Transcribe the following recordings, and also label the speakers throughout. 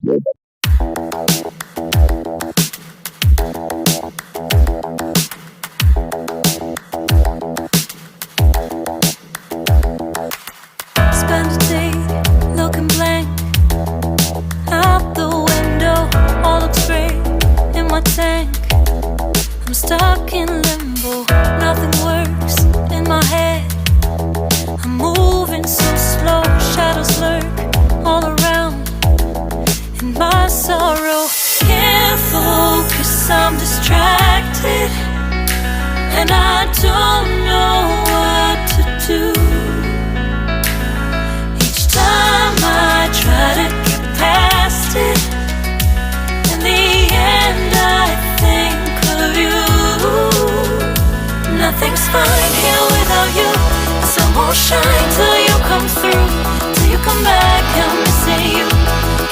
Speaker 1: Spend a day looking blank out the window, all looks great in my tank. I'm stuck in limbo, nothing works in my head. I'm moving so slow, shadows lurk all around. In my sorrow, can't focus, I'm distracted, and I don't know what to do. Each time I try to get past it, in the end I think of you. Nothing's fine here without you. The sun won't shine till you come through, till you come back. I'm missing you,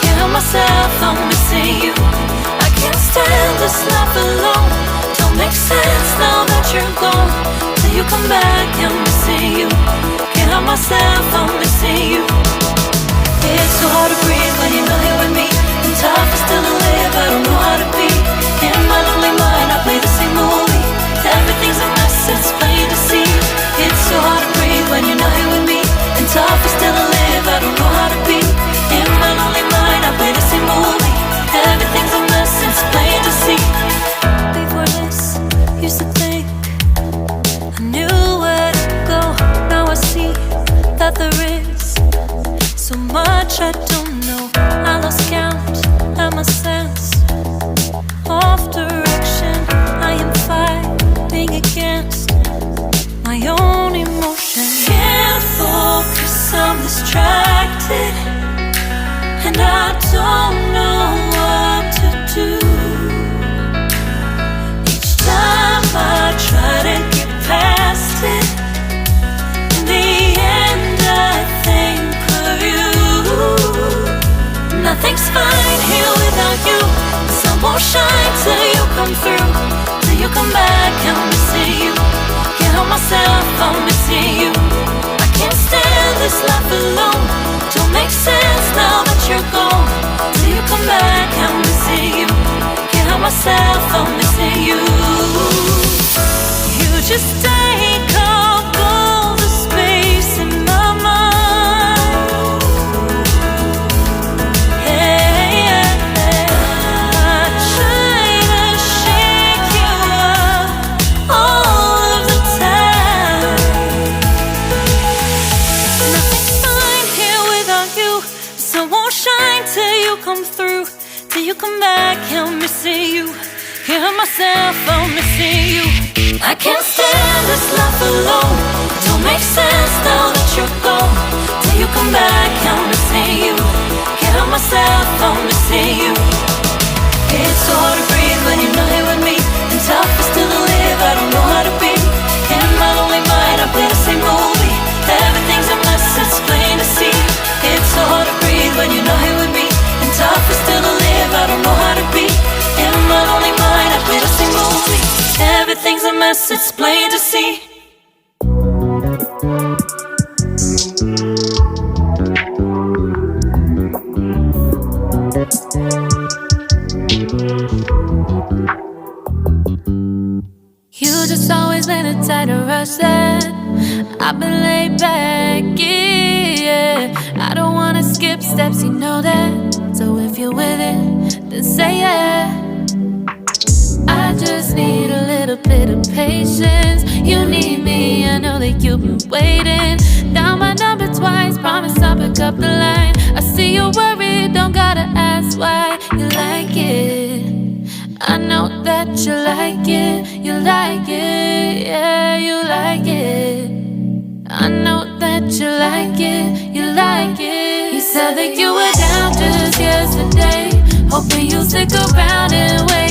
Speaker 1: can't help myself, I'm missing you. I can't stand this life alone, don't make sense now that you're gone. Till you come back, I'm missing you, can't help myself, I'm missing you. It's so hard to breathe when you're not here with me, and tough is still to live, I don't know how to be. In my lonely mind I play the same movie, everything's a mess, it's plain to see. It's so hard to breathe when you're not here with me, and tough is still to live, I don't know how to be. In my lonely mind I play the same movie, everything's a mess, it's plain to see. Before this, used to think I knew where to go. Now I see that there is so much I don't know. I lost count and my sense of direction. I am fighting against my own emotion. Can't focus, I'm distracted, and I don't know what to do. Each time I try to get past it, in the end I think of you. Nothing's fine here without you. The sun won't shine till you come through, till you come back. I'm missing you, can't help myself, I'm missing you. I can't stand this life alone, don't make sense now that you're gone. Till you come back, I'm missing you, can't help myself, I'm missing you. You just take up all the space in my mind. Hey, yeah, I try to shake you up all of the time. Nothing's fine here without you. The sun won't shine till you come through, till you come back. I'm missing you, can't help myself, I'm missing you. I can't stand this life alone, don't make sense now that you're gone. Till you come back, I'm missing you, can't help myself, I'm missing you. It's so hard to breathe when you're not here with me, and tough is still to live, I don't know how to be. In my lonely mind I play the same movie, everything's a mess, it's plain to see. It's so hard to breathe when you're not here with me, and tough is still to live, I don't know how to be. In my lonely mind I play the same movie, everything's a mess, it's plain to see. You just always been a tighter rush that I've been laid back, yeah. I don't wanna skip steps, you know that. So if you're with it, then say yeah. I just need a little bit of patience. You need me, I know that you've been waiting. Down my number twice, promise I'll pick up the line. I see you worried, don't gotta ask why. You like it, I know that you like it. You like it, yeah, you like it. I know that you like it, you like it. You said that you were down just yesterday, hoping you'll stick around and wait.